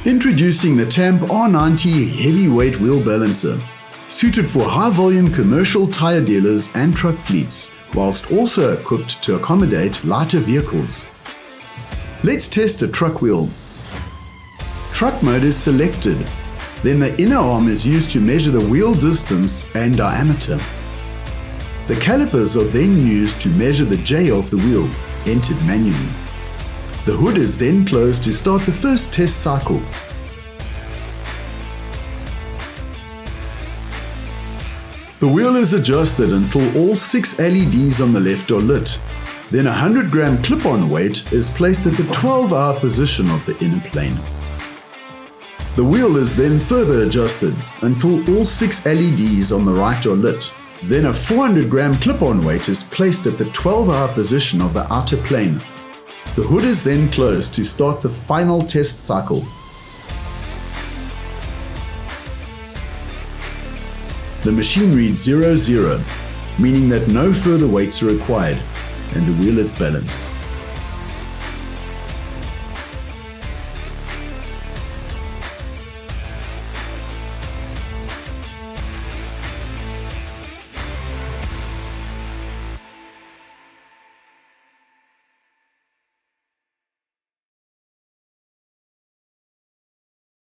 Introducing the Tamp R90 heavyweight wheel balancer, suited for high-volume commercial tire dealers and truck fleets, whilst also equipped to accommodate lighter vehicles. Let's test a truck wheel. Truck mode is selected. Then the inner arm is used to measure the wheel distance and diameter. The calipers are then used to measure the J of the wheel, entered manually. The hood is then closed to start the first test cycle. The wheel is adjusted until all 6 LEDs on the left are lit. Then a 100-gram clip-on weight is placed at the 12-hour position of the inner plane. The wheel is then further adjusted until all 6 LEDs on the right are lit. Then a 400-gram clip-on weight is placed at the 12-hour position of the outer plane. The hood is then closed to start the final test cycle. The machine reads 00, meaning that no further weights are required, and the wheel is balanced.